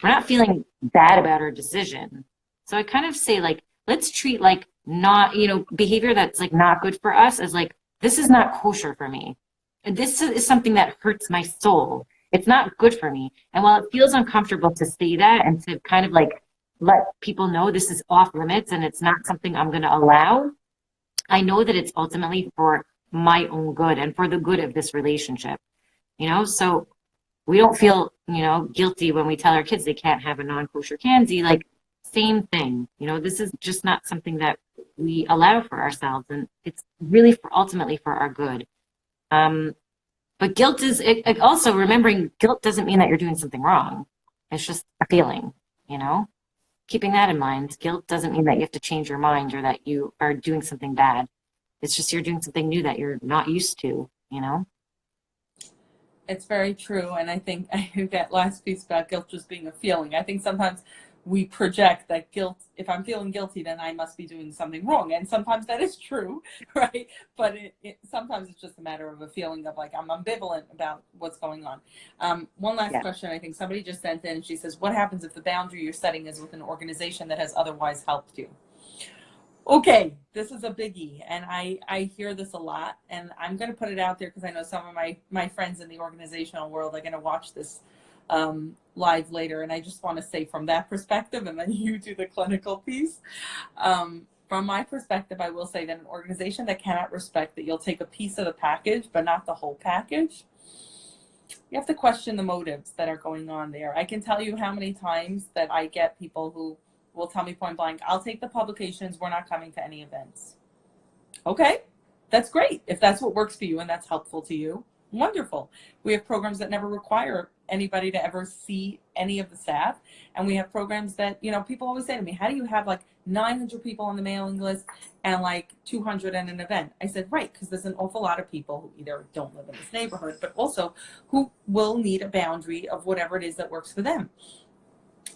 we're not feeling bad about our decision. So I kind of say, like, let's treat like not, you know, behavior that's like not good for us as like, this is not kosher for me. And this is something that hurts my soul. It's not good for me. And while it feels uncomfortable to say that and to kind of like let people know this is off limits and it's not something I'm going to allow, I know that it's ultimately for my own good and for the good of this relationship, you know? So we don't feel, you know, guilty when we tell our kids they can't have a non-kosher candy. Like, same thing, you know, this is just not something that we allow for ourselves, and it's really ultimately for our good. But guilt is also remembering guilt doesn't mean that you're doing something wrong. It's just a feeling, you know, keeping that in mind. Guilt doesn't mean that you have to change your mind or that you are doing something bad. It's just you're doing something new that you're not used to, you know. It's very true. And I think that last piece about guilt just being a feeling, I think sometimes we project that guilt, if I'm feeling guilty, then I must be doing something wrong. And sometimes that is true, right? But sometimes it's just a matter of a feeling of like, I'm ambivalent about what's going on. One last question, I think somebody just sent in, and she says, what happens if the boundary you're setting is with an organization that has otherwise helped you? Okay, this is a biggie, and I hear this a lot, and I'm going to put it out there because I know some of my friends in the organizational world are going to watch this live later, and I just want to say from that perspective, and then you do the clinical piece. From my perspective, I will say that an organization that cannot respect that you'll take a piece of the package but not the whole package, you have to question the motives that are going on there. I can tell you how many times that I get people who will tell me point blank, I'll take the publications, we're not coming to any events. Okay, that's great. If that's what works for you and that's helpful to you, wonderful. We have programs that never require anybody to ever see any of the staff. And we have programs that, you know, people always say to me, how do you have like 900 people on the mailing list and like 200 at an event? I said, right, because there's an awful lot of people who either don't live in this neighborhood, but also who will need a boundary of whatever it is that works for them.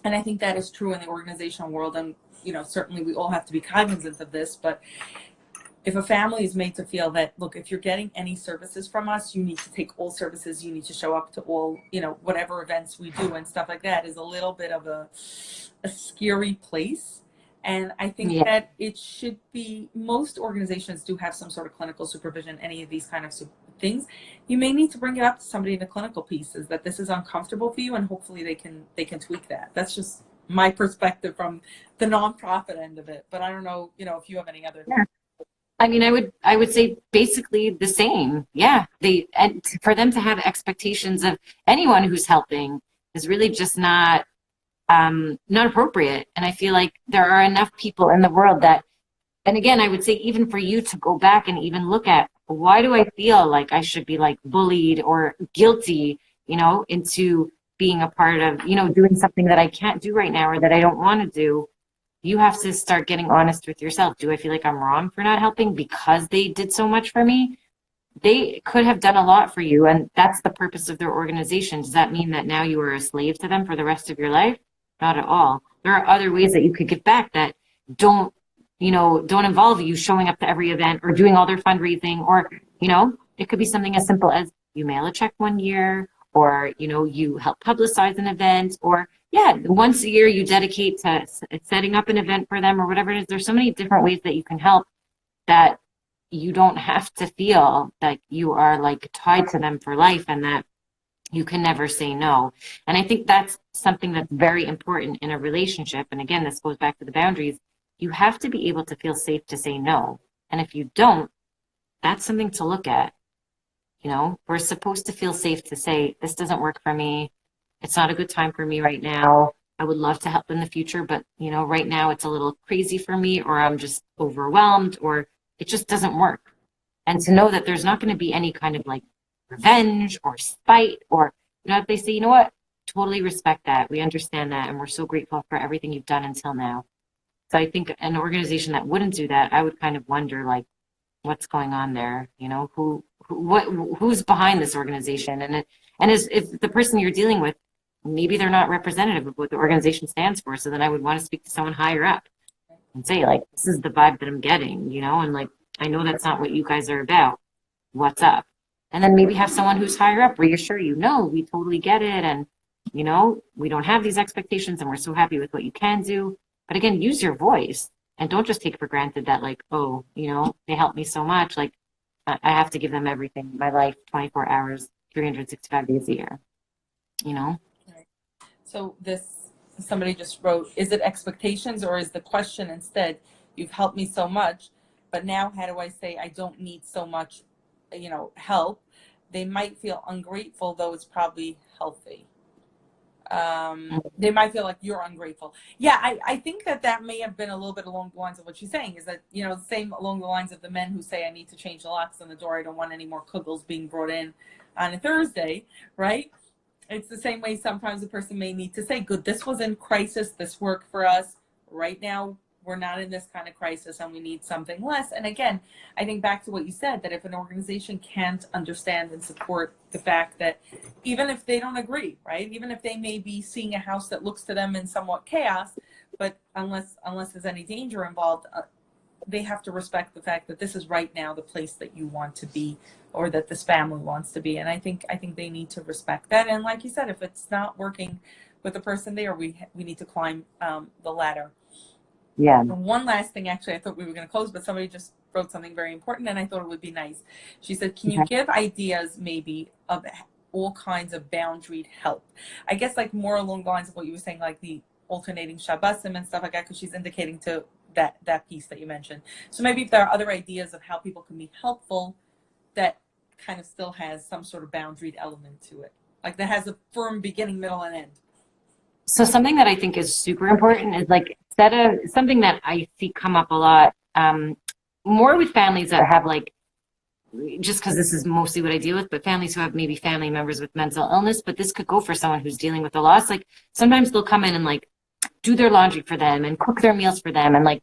And I think that is true in the organizational world. And, you know, certainly we all have to be cognizant of this, but if a family is made to feel that, look, if you're getting any services from us, you need to take all services, you need to show up to all, you know, whatever events we do and stuff like that, is a little bit of a scary place. And I think that it should be, most organizations do have some sort of clinical supervision, any of these kind of things. You may need to bring it up to somebody in the clinical pieces that this is uncomfortable for you, and hopefully they can tweak that. That's just my perspective from the nonprofit end of it. But I don't know, you know, if you have any other. Yeah. I mean, I would say basically the same. Yeah. And for them to have expectations of anyone who's helping is really just not appropriate. And I feel like there are enough people in the world that, and again, I would say even for you to go back and even look at, why do I feel like I should be like bullied or guilty, you know, into being a part of, you know, doing something that I can't do right now or that I don't want to do? You have to start getting honest with yourself. Do I feel like I'm wrong for not helping because they did so much for me? They could have done a lot for you, and that's the purpose of their organization. Does that mean that now you are a slave to them for the rest of your life? Not at all. There are other ways that you could give back that don't involve you showing up to every event or doing all their fundraising, or, you know, it could be something as simple as you mail a check one year, or, you know, you help publicize an event, or yeah, once a year you dedicate to setting up an event for them or whatever it is. There's so many different ways that you can help that you don't have to feel that you are like tied to them for life and that you can never say no. And I think that's something that's very important in a relationship. And again, this goes back to the boundaries. You have to be able to feel safe to say no. And if you don't, that's something to look at. You know, we're supposed to feel safe to say, this doesn't work for me. It's not a good time for me right now. I would love to help in the future, but you know, right now it's a little crazy for me, or I'm just overwhelmed, or it just doesn't work. And to know that there's not going to be any kind of like revenge or spite, or, you know, if they say, you know what, totally respect that. We understand that. And we're so grateful for everything you've done until now. So I think an organization that wouldn't do that, I would kind of wonder like, what's going on there? You know, who's behind this organization? And if the person you're dealing with, maybe they're not representative of what the organization stands for. So then I would want to speak to someone higher up and say like, this is the vibe that I'm getting, you know, and like, I know that's not what you guys are about. What's up? And then maybe have someone who's higher up reassure you, no, we totally get it. And, you know, we don't have these expectations and we're so happy with what you can do. But again, use your voice and don't just take for granted that like, oh, you know, they helped me so much. Like I have to give them everything, my life, 24 hours, 365 days a year, you know? So somebody just wrote, is it expectations or is the question instead, you've helped me so much, but now how do I say I don't need so much, you know, help? They might feel ungrateful, though it's probably healthy. They might feel like you're ungrateful. Yeah, I think that may have been a little bit along the lines of what she's saying, is that, you know, the same along the lines of the men who say, I need to change the locks on the door. I don't want any more kugels being brought in on a Thursday, right? It's the same way sometimes a person may need to say, good, this was in crisis, this worked for us. Right now, we're not in this kind of crisis and we need something less. And again, I think back to what you said, that if an organization can't understand and support the fact that even if they don't agree, right, even if they may be seeing a house that looks to them in somewhat chaos, but unless there's any danger involved, they have to respect the fact that this is right now the place that you want to be, or that this family wants to be. And I think they need to respect that. And like you said, if it's not working with the person there, we need to climb the ladder. Yeah. And one last thing, actually, I thought we were going to close, but somebody just wrote something very important, and I thought it would be nice. She said, can you give ideas maybe of all kinds of boundaried help? I guess like more along the lines of what you were saying, like the alternating Shabbosim and stuff like that, because she's indicating to that piece that you mentioned. So maybe if there are other ideas of how people can be helpful that kind of still has some sort of boundaried element to it, like that has a firm beginning, middle, and end. So something that I think is super important is like something that I see come up a lot, more with families that have like, just because this is mostly what I deal with, but families who have maybe family members with mental illness, but this could go for someone who's dealing with a loss. Like sometimes they'll come in and like do their laundry for them and cook their meals for them and like,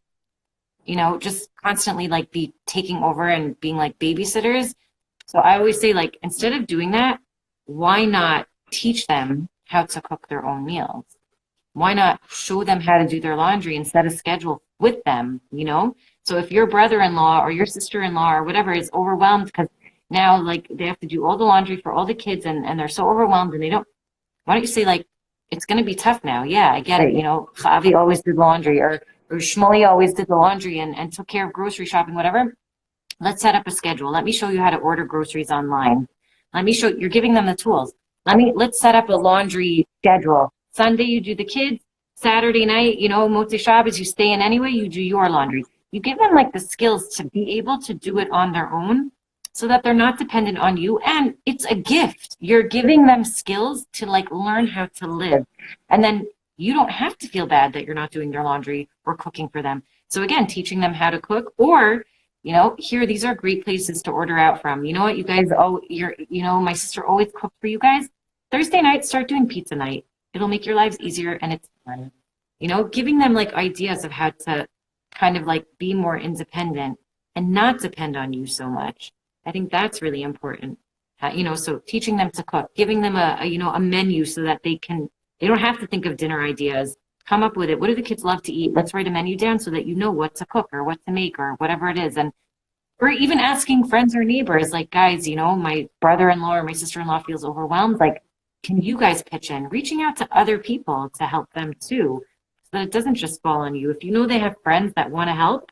you know, just constantly like be taking over and being like babysitters. So I always say like, instead of doing that, why not teach them how to cook their own meals? Why not show them how to do their laundry and set a schedule with them, you know? So if your brother-in-law or your sister-in-law or whatever is overwhelmed because now like they have to do all the laundry for all the kids and they're so overwhelmed and why don't you say like, it's going to be tough now. Yeah, I get it. You know, Chavi always did laundry or Shmuley always did the laundry and took care of grocery shopping, whatever. Let's set up a schedule. Let me show you how to order groceries online. Let me show you're giving them the tools. Let's set up a laundry schedule. Sunday, you do the kids. Saturday night, you know, Motzei Shabbos, you stay in anyway, you do your laundry. You give them like the skills to be able to do it on their own so that they're not dependent on you. And it's a gift. You're giving them skills to like learn how to live. And then you don't have to feel bad that you're not doing their laundry or cooking for them. So again, teaching them how to cook, or, you know, these are great places to order out from. You know what, you guys, my sister always cooked for you guys. Thursday night, start doing pizza night. It'll make your lives easier and it's fun. You know, giving them like ideas of how to kind of like be more independent and not depend on you so much. I think that's really important. So teaching them to cook, giving them a menu so that they don't have to think of dinner ideas. Come up with it. What do the kids love to eat? Let's write a menu down so that you know what to cook or what to make or whatever it is. Or even asking friends or neighbors, like, guys, you know, my brother-in-law or my sister-in-law feels overwhelmed. Like, can you guys pitch in? Reaching out to other people to help them too, so that it doesn't just fall on you. If you know they have friends that want to help,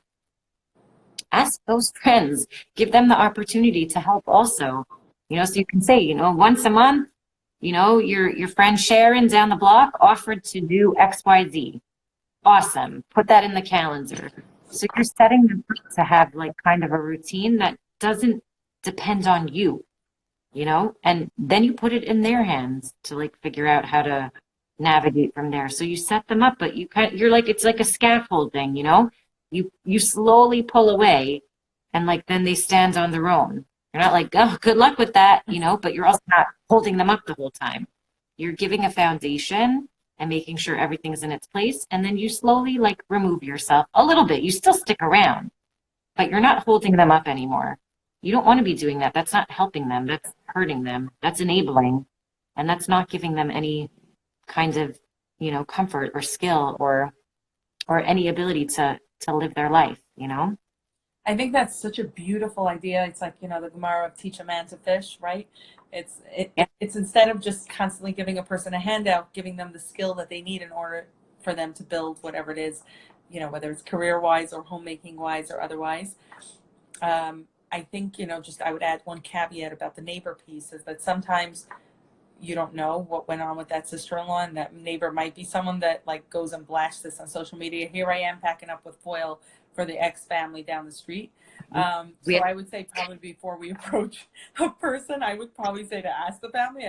ask those friends, give them the opportunity to help also. So you can say, once a month, your friend Sharon down the block offered to do XYZ. Awesome. Put that in the calendar. So you're setting them up to have like kind of a routine that doesn't depend on you, and then you put it in their hands to like figure out how to navigate from there. So you set them up, but you're like, it's like a scaffolding, you slowly pull away, and like then they stand on their own. You're not like, oh, good luck with that, but you're also not holding them up the whole time. You're giving a foundation and making sure everything's in its place, and then you slowly like remove yourself a little bit. You still stick around, but you're not holding them up anymore. You don't want to be doing that. That's not helping them. That's hurting them. That's enabling, and that's not giving them any kind of comfort or skill or any ability to live their life. I think that's such a beautiful idea. It's like, the Gemara of teach a man to fish, right? It's instead of just constantly giving a person a handout, giving them the skill that they need in order for them to build whatever it is, whether it's career-wise or homemaking-wise or otherwise. I think, I would add one caveat about the neighbor piece is that sometimes you don't know what went on with that sister-in-law, and that neighbor might be someone that like goes and blasts this on social media. Here I am packing up with foil for the ex family down the street. So I would say probably before we approach a person, I would probably say to ask the family,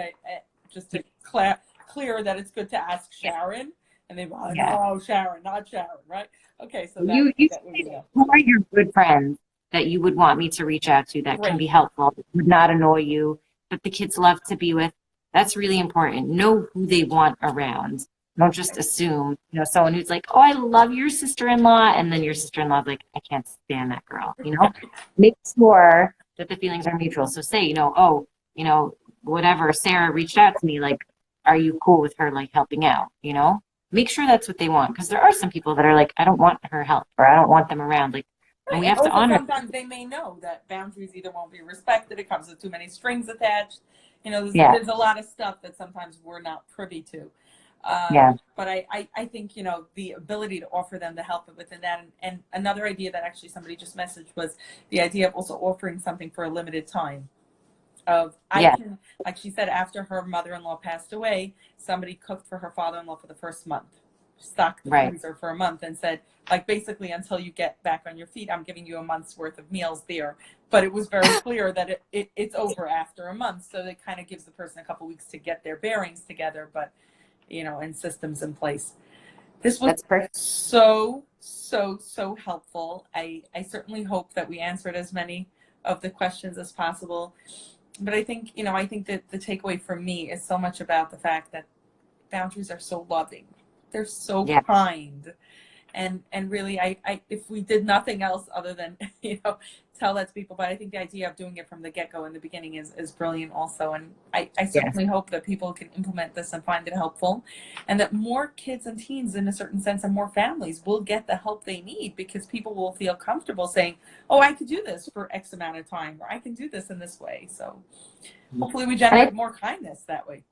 just to clear that it's good to ask Sharon, and they'd be like, no, Sharon, not Sharon, right? Okay, so who are your good friends that you would want me to reach out to that can be helpful, that would not annoy you, that the kids love to be with? That's really important. Know who they want around. Don't just assume, someone who's like, oh, I love your sister-in-law, and then your sister-in-law's like, I can't stand that girl. Make sure that the feelings are mutual. So say, whatever, Sarah reached out to me, like, are you cool with her like helping out? Make sure that's what they want, because there are some people that are like, I don't want her help, or I don't want them around. Like, and we have to honor. Sometimes they may know that boundaries either won't be respected, it comes with too many strings attached. There's a lot of stuff that sometimes we're not privy to. But I think, the ability to offer them the help within that. And another idea that actually somebody just messaged was the idea of also offering something for a limited time. Can, like she said, after her mother-in-law passed away, somebody cooked for her father-in-law for the first month, stocked the freezer for a month, and said, like, basically, until you get back on your feet, I'm giving you a month's worth of meals there. But it was very clear that it's over after a month. So it kind of gives the person a couple weeks to get their bearings together, but, and systems in place. This was so helpful. I certainly hope that we answered as many of the questions as possible. But I think, that the takeaway for me is so much about the fact that boundaries are so loving. They're so kind. And really, I if we did nothing else other than, tell that to people, but I think the idea of doing it from the get-go in the beginning is brilliant also. And I certainly hope that people can implement this and find it helpful, and that more kids and teens, in a certain sense, and more families will get the help they need, because people will feel comfortable saying, oh, I could do this for X amount of time, or I can do this in this way. So hopefully we generate more kindness that way.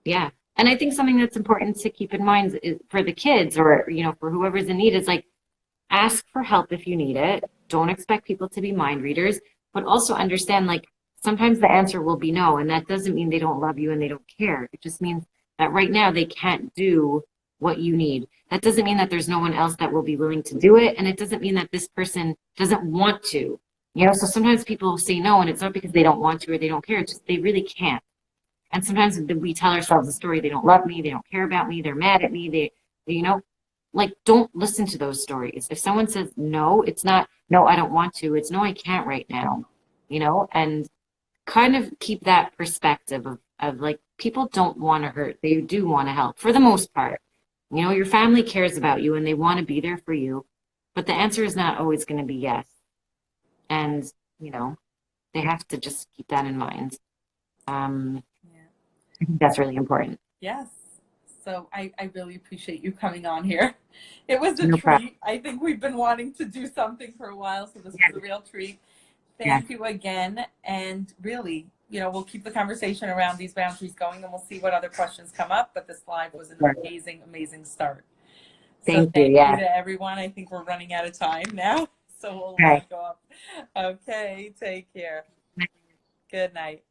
Yeah. And I think something that's important to keep in mind is for the kids, or, for whoever's in need, is like, ask for help if you need it. Don't expect people to be mind readers, but also understand, like, sometimes the answer will be no. And that doesn't mean they don't love you and they don't care. It just means that right now they can't do what you need. That doesn't mean that there's no one else that will be willing to do it. And it doesn't mean that this person doesn't want to, so sometimes people say no, and it's not because they don't want to or they don't care. It's just they really can't. And sometimes we tell ourselves a story, they don't love me, they don't care about me, they're mad at me, they like, don't listen to those stories. If someone says no, it's not, no, I don't want to, it's no, I can't right now, and kind of keep that perspective of like, people don't want to hurt, they do want to help for the most part. Your family cares about you and they want to be there for you, but the answer is not always going to be yes. And, they have to just keep that in mind. I think that's really important. Yes. So I really appreciate you coming on here. It was a treat. Problem. I think we've been wanting to do something for a while, so this was a real treat. Thank you again. And really, we'll keep the conversation around these boundaries going, and we'll see what other questions come up. But this live was an Right. amazing, amazing start. Thank Thank you. Yeah. to everyone. I think we're running out of time now, so we'll Okay. go up. Okay, take care. Good night.